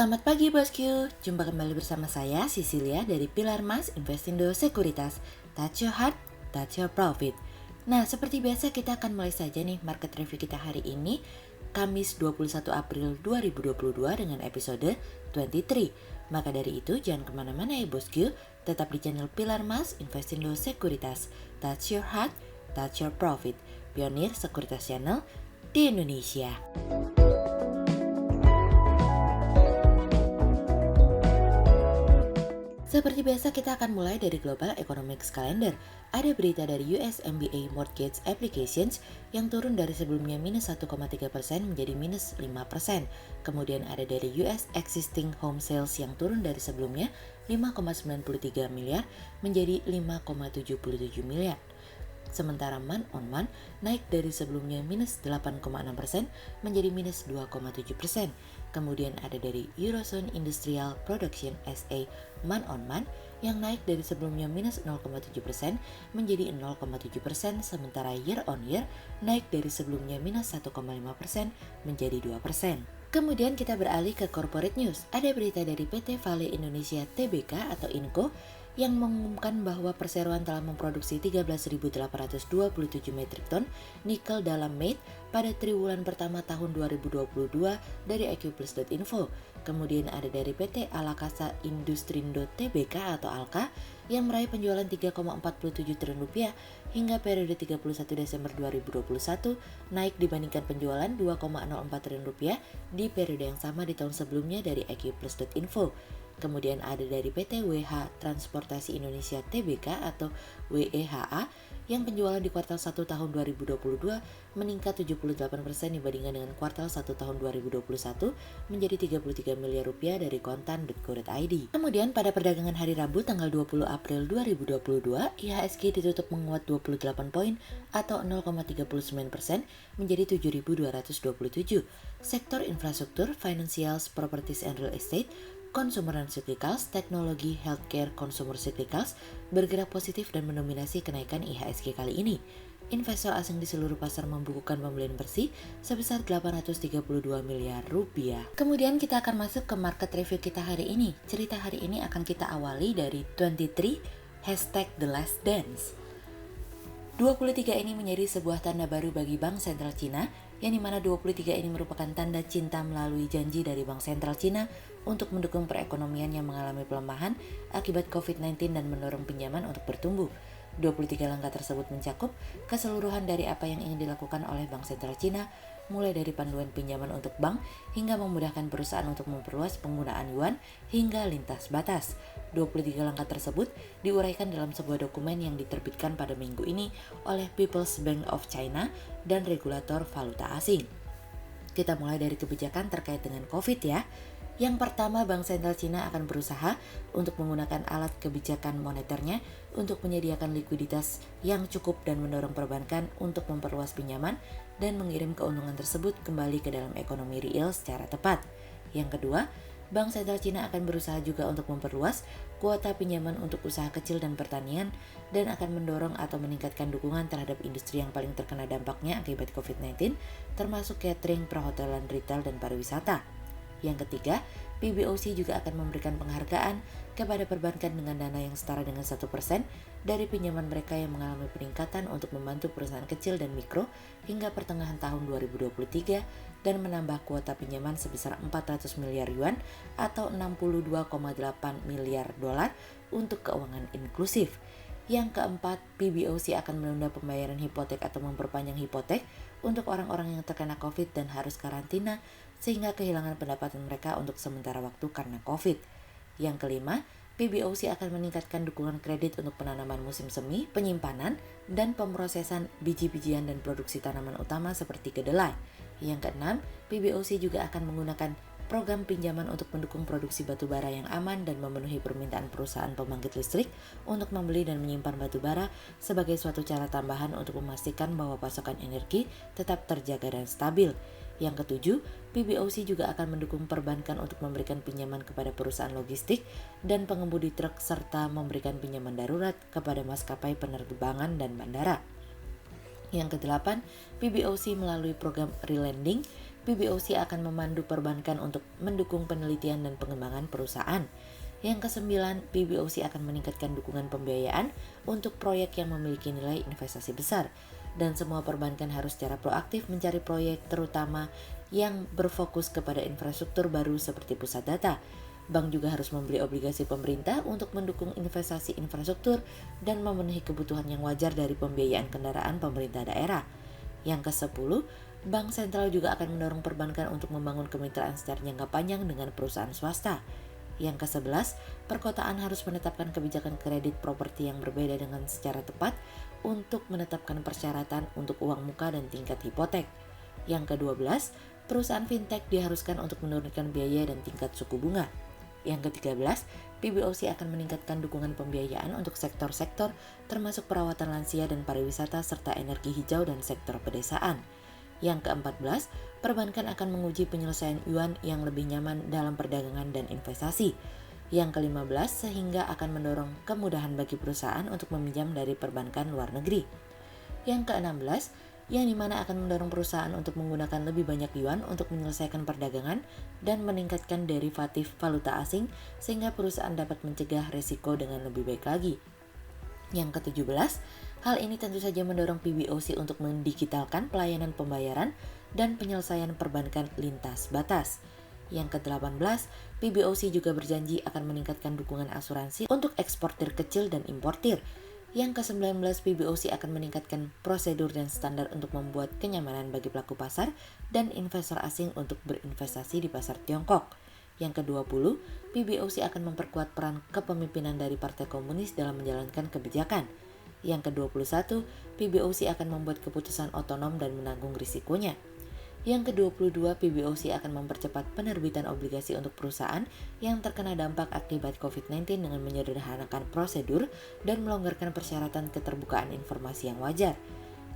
Selamat pagi bosku, jumpa kembali bersama saya Cecilia dari Pilar Mas Investindo Sekuritas. Touch your heart, touch your profit. Nah, seperti biasa kita akan mulai saja nih market review kita hari ini, Kamis 21 April 2022 dengan episode 23. Maka dari itu jangan kemana-mana ya bosku, tetap di channel Pilar Mas Investindo Sekuritas. Touch your heart, touch your profit. Pionir Sekuritas Channel di Indonesia. Seperti biasa kita akan mulai dari Global Economics Calendar. Ada berita dari US MBA Mortgage Applications yang turun dari sebelumnya minus 1,3% menjadi minus 5%. Kemudian ada dari US Existing Home Sales yang turun dari sebelumnya 5,93 miliar menjadi 5,77 miliar. Sementara month on month naik dari sebelumnya minus 8,6% menjadi minus 2,7%. Kemudian ada dari Eurozone Industrial Production SA month on month yang naik dari sebelumnya minus 0,7% menjadi 0,7%, sementara year on year naik dari sebelumnya minus 1,5% menjadi 2%. Kemudian kita beralih ke corporate news. Ada berita dari PT Vale Indonesia Tbk atau Inco yang mengumumkan bahwa perseroan telah memproduksi 13.827 metrik ton nikel dalam Mei pada triwulan pertama tahun 2022 dari Equiplus.info. Kemudian ada dari PT Alakasa Industrindo Tbk atau Alka yang meraih penjualan 3,47 triliun rupiah hingga periode 31 Desember 2021 naik dibandingkan penjualan 2,04 triliun rupiah di periode yang sama di tahun sebelumnya dari Equiplus.info. Kemudian ada dari PT WH Transportasi Indonesia Tbk atau WEHA yang penjualan di kuartal 1 tahun 2022 meningkat 78% dibandingkan dengan kuartal 1 tahun 2021 menjadi 33 miliar rupiah dari kontan.co.id. Kemudian pada perdagangan hari Rabu tanggal 20 April 2022, IHSG ditutup menguat 28 poin atau 0,39% menjadi 7.227. Sektor infrastruktur, financials, properties and real estate, consumer and cyclicals, teknologi, healthcare, consumer cyclicals bergerak positif dan mendominasi kenaikan IHSG kali ini. Investor asing di seluruh pasar membukukan pembelian bersih sebesar 832 miliar rupiah. Kemudian kita akan masuk ke market review kita hari ini. Cerita hari ini akan kita awali dari 23 #The Last Dance. 23 ini menjadi sebuah tanda baru bagi Bank Sentral Cina, yang dimana 23 ini merupakan tanda cinta melalui janji dari Bank Sentral Cina untuk mendukung perekonomian yang mengalami pelemahan akibat COVID-19 dan mendorong pinjaman untuk bertumbuh. 23 langkah tersebut mencakup keseluruhan dari apa yang ingin dilakukan oleh Bank Sentral Cina, mulai dari panduan pinjaman untuk bank hingga memudahkan perusahaan untuk memperluas penggunaan yuan hingga lintas batas. 23 langkah tersebut diuraikan dalam sebuah dokumen yang diterbitkan pada minggu ini oleh People's Bank of China dan regulator valuta asing. Kita mulai dari kebijakan terkait dengan COVID ya. Yang pertama, Bank Sentral Cina akan berusaha untuk menggunakan alat kebijakan moneternya untuk menyediakan likuiditas yang cukup dan mendorong perbankan untuk memperluas pinjaman dan mengirim keuntungan tersebut kembali ke dalam ekonomi real secara tepat. Yang kedua, Bank Sentral Cina akan berusaha juga untuk memperluas kuota pinjaman untuk usaha kecil dan pertanian dan akan mendorong atau meningkatkan dukungan terhadap industri yang paling terkena dampaknya akibat COVID-19, termasuk catering, perhotelan, retail, dan pariwisata. Yang ketiga, PBOC juga akan memberikan penghargaan kepada perbankan dengan dana yang setara dengan 1% dari pinjaman mereka yang mengalami peningkatan untuk membantu perusahaan kecil dan mikro hingga pertengahan tahun 2023 dan menambah kuota pinjaman sebesar 400 miliar yuan atau 62,8 miliar dolar untuk keuangan inklusif. Yang keempat, PBOC akan menunda pembayaran hipotek atau memperpanjang hipotek untuk orang-orang yang terkena COVID dan harus karantina sehingga kehilangan pendapatan mereka untuk sementara waktu karena COVID. Yang kelima, PBOC akan meningkatkan dukungan kredit untuk penanaman musim semi, penyimpanan, dan pemrosesan biji-bijian dan produksi tanaman utama seperti kedelai. Yang keenam, PBOC juga akan menggunakan program pinjaman untuk mendukung produksi batu bara yang aman dan memenuhi permintaan perusahaan pembangkit listrik untuk membeli dan menyimpan batu bara sebagai suatu cara tambahan untuk memastikan bahwa pasokan energi tetap terjaga dan stabil. Yang ketujuh, PBOC juga akan mendukung perbankan untuk memberikan pinjaman kepada perusahaan logistik dan pengemudi truk serta memberikan pinjaman darurat kepada maskapai penerbangan dan bandara. Yang kedelapan, PBOC melalui program relending PBOC akan memandu perbankan untuk mendukung penelitian dan pengembangan perusahaan. Yang kesembilan, PBOC akan meningkatkan dukungan pembiayaan untuk proyek yang memiliki nilai investasi besar. Dan semua perbankan harus secara proaktif mencari proyek terutama yang berfokus kepada infrastruktur baru seperti pusat data. Bank juga harus membeli obligasi pemerintah untuk mendukung investasi infrastruktur dan memenuhi kebutuhan yang wajar dari pembiayaan kendaraan pemerintah daerah. Yang ke-10, Bank Sentral juga akan mendorong perbankan untuk membangun kemitraan secara jangka panjang dengan perusahaan swasta. Yang ke-11, perkotaan harus menetapkan kebijakan kredit properti yang berbeda dengan secara tepat untuk menetapkan persyaratan untuk uang muka dan tingkat hipotek. Yang ke-12, perusahaan fintech diharuskan untuk menurunkan biaya dan tingkat suku bunga. Yang ke-13, PBOC akan meningkatkan dukungan pembiayaan untuk sektor-sektor termasuk perawatan lansia dan pariwisata serta energi hijau dan sektor pedesaan. Yang ke-14, perbankan akan menguji penyelesaian yuan yang lebih nyaman dalam perdagangan dan investasi. Yang ke-15, sehingga akan mendorong kemudahan bagi perusahaan untuk meminjam dari perbankan luar negeri. Yang ke-16, yang dimana akan mendorong perusahaan untuk menggunakan lebih banyak yuan untuk menyelesaikan perdagangan dan meningkatkan derivatif valuta asing sehingga perusahaan dapat mencegah risiko dengan lebih baik lagi. Yang ke-17, hal ini tentu saja mendorong PBOC untuk mendigitalkan pelayanan pembayaran dan penyelesaian perbankan lintas batas. Yang ke-18, PBOC juga berjanji akan meningkatkan dukungan asuransi untuk eksportir kecil dan importir. Yang ke-19, PBOC akan meningkatkan prosedur dan standar untuk membuat kenyamanan bagi pelaku pasar dan investor asing untuk berinvestasi di pasar Tiongkok. Yang ke-20, PBOC akan memperkuat peran kepemimpinan dari Partai Komunis dalam menjalankan kebijakan. Yang ke-21, PBOC akan membuat keputusan otonom dan menanggung risikonya. Yang ke-22, PBOC akan mempercepat penerbitan obligasi untuk perusahaan yang terkena dampak akibat COVID-19 dengan menyederhanakan prosedur dan melonggarkan persyaratan keterbukaan informasi yang wajar.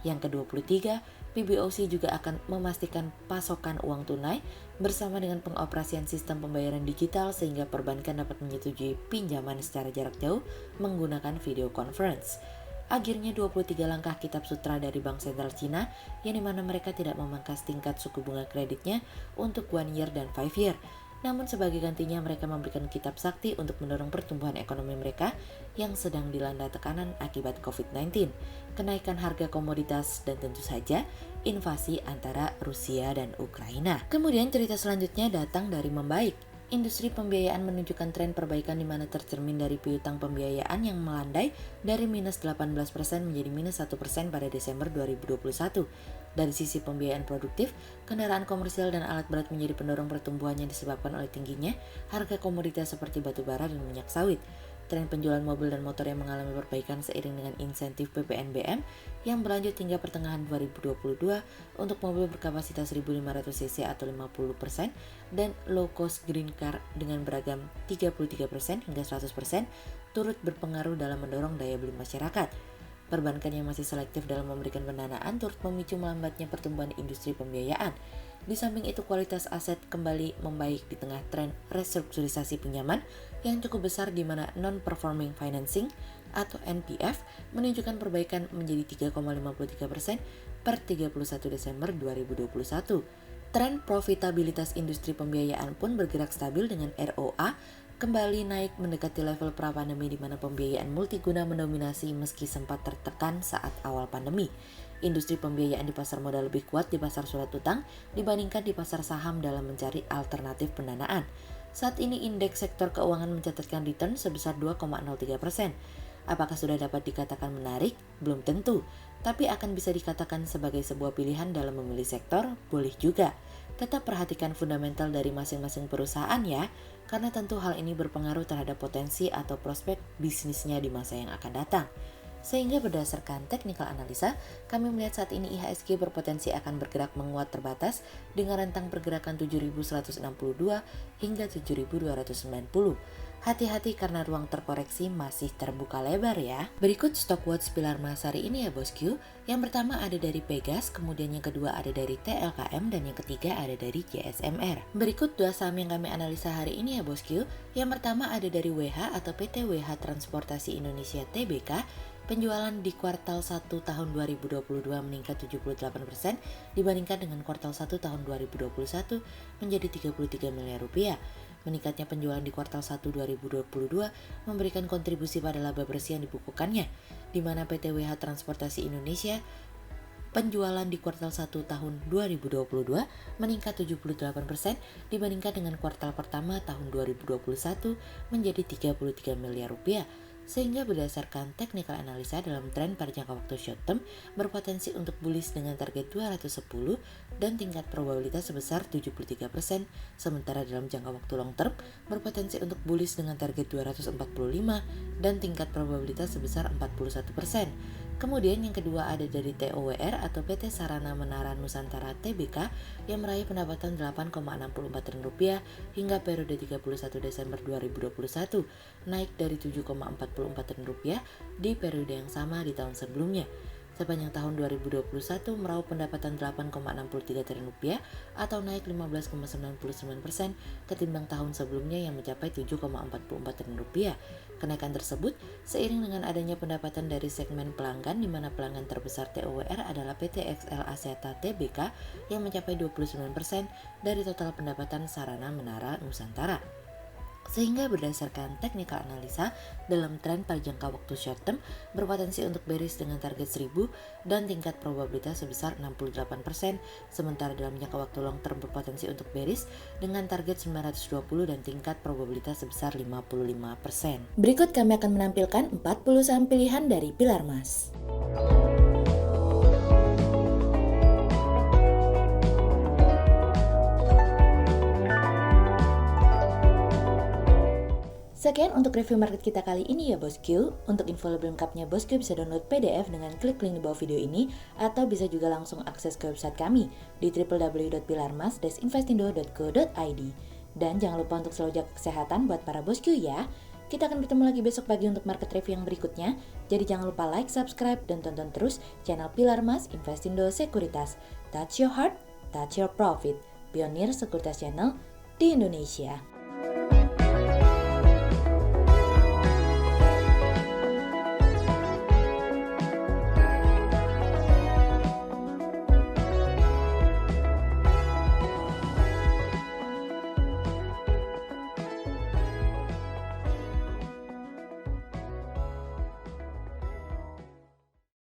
Yang ke-23, PBOC juga akan memastikan pasokan uang tunai bersama dengan pengoperasian sistem pembayaran digital sehingga perbankan dapat menyetujui pinjaman secara jarak jauh menggunakan video conference. Akhirnya 23 langkah kitab sutra dari Bank Sentral Cina yang dimana mereka tidak memangkas tingkat suku bunga kreditnya untuk 1 year dan 5 year. Namun sebagai gantinya mereka memberikan kitab sakti untuk mendorong pertumbuhan ekonomi mereka yang sedang dilanda tekanan akibat COVID-19, kenaikan harga komoditas dan tentu saja invasi antara Rusia dan Ukraina. Kemudian cerita selanjutnya datang dari membaik. Industri pembiayaan menunjukkan tren perbaikan di mana tercermin dari piutang pembiayaan yang melandai dari minus 18% menjadi minus 1% pada Desember 2021. Dari sisi pembiayaan produktif, kendaraan komersial dan alat berat menjadi pendorong pertumbuhannya disebabkan oleh tingginya harga komoditas seperti batu bara dan minyak sawit. Tren penjualan mobil dan motor yang mengalami perbaikan seiring dengan insentif PPNBM yang berlanjut hingga pertengahan 2022 untuk mobil berkapasitas 1.500 cc atau 50% dan low cost green car dengan beragam 33% hingga 100% turut berpengaruh dalam mendorong daya beli masyarakat. Perbankan yang masih selektif dalam memberikan pendanaan turut memicu melambatnya pertumbuhan industri pembiayaan. Di samping itu kualitas aset kembali membaik di tengah tren restrukturisasi pinjaman yang cukup besar di mana non-performing financing atau NPF menunjukkan perbaikan menjadi 3,53% per 31 Desember 2021. Tren profitabilitas industri pembiayaan pun bergerak stabil dengan ROA kembali naik mendekati level pra-pandemi di mana pembiayaan multiguna mendominasi meski sempat tertekan saat awal pandemi. Industri pembiayaan di pasar modal lebih kuat di pasar surat utang dibandingkan di pasar saham dalam mencari alternatif pendanaan. Saat ini indeks sektor keuangan mencatatkan return sebesar 2,03%. Apakah sudah dapat dikatakan menarik? Belum tentu, tapi akan bisa dikatakan sebagai sebuah pilihan dalam memilih sektor, boleh juga. Tetap perhatikan fundamental dari masing-masing perusahaan ya, karena tentu hal ini berpengaruh terhadap potensi atau prospek bisnisnya di masa yang akan datang. Sehingga berdasarkan technical analisa, kami melihat saat ini IHSG berpotensi akan bergerak menguat terbatas dengan rentang pergerakan 7.162 hingga 7.290. hati-hati karena ruang terkoreksi masih terbuka lebar ya. Berikut stock watch pilar emas hari ini ya bosku. Yang pertama ada dari Pegas, kemudian yang kedua ada dari TLKM, dan yang ketiga ada dari JSMR. Berikut dua saham yang kami analisa hari ini ya bosku. Yang pertama ada dari WH atau PT WH Transportasi Indonesia Tbk. Penjualan di kuartal 1 tahun 2022 meningkat 78% dibandingkan dengan kuartal 1 tahun 2021 menjadi 33 miliar rupiah. Meningkatnya penjualan di kuartal 1 2022 memberikan kontribusi pada laba bersih yang dibukukannya, di mana PT WH Transportasi Indonesia penjualan di kuartal 1 tahun 2022 meningkat 78% dibandingkan dengan kuartal pertama tahun 2021 menjadi 33 miliar rupiah. Sehingga berdasarkan technical analisa dalam tren pada jangka waktu short term berpotensi untuk bullish dengan target 210 dan tingkat probabilitas sebesar 73%, sementara dalam jangka waktu long term berpotensi untuk bullish dengan target 245 dan tingkat probabilitas sebesar 41%. Kemudian yang kedua ada dari TOWR atau PT Sarana Menara Nusantara Tbk yang meraih pendapatan 8,64 triliun rupiah hingga periode 31 Desember 2021, naik dari 7,44 triliun rupiah di periode yang sama di tahun sebelumnya. Sepanjang tahun 2021 meraup pendapatan 8,63 triliun rupiah atau naik 15,99% ketimbang tahun sebelumnya yang mencapai 7,44 triliun rupiah. Kenaikan tersebut seiring dengan adanya pendapatan dari segmen pelanggan, di mana pelanggan terbesar TOWR adalah PT XL Aseata Tbk yang mencapai 29% dari total pendapatan Sarana Menara Nusantara. Sehingga berdasarkan technical analisa dalam tren pada jangka waktu short term berpotensi untuk bearish dengan target 1000 dan tingkat probabilitas sebesar 68%, sementara dalam jangka waktu long term berpotensi untuk bearish dengan target 920 dan tingkat probabilitas sebesar 55%. Berikut kami akan menampilkan 40 saham pilihan dari pilar emas. Sekian untuk review market kita kali ini ya bosku. Untuk info lebih lengkapnya bosku bisa download PDF dengan klik link di bawah video ini, atau bisa juga langsung akses ke website kami di www.pilarmas-investindo.co.id. Dan jangan lupa untuk selalu jaga kesehatan buat para bosku ya. Kita akan bertemu lagi besok pagi untuk market review yang berikutnya. Jadi jangan lupa like, subscribe, dan tonton terus channel Pilar Mas Investindo Sekuritas. Touch your heart, touch your profit. Pionir Sekuritas Channel di Indonesia.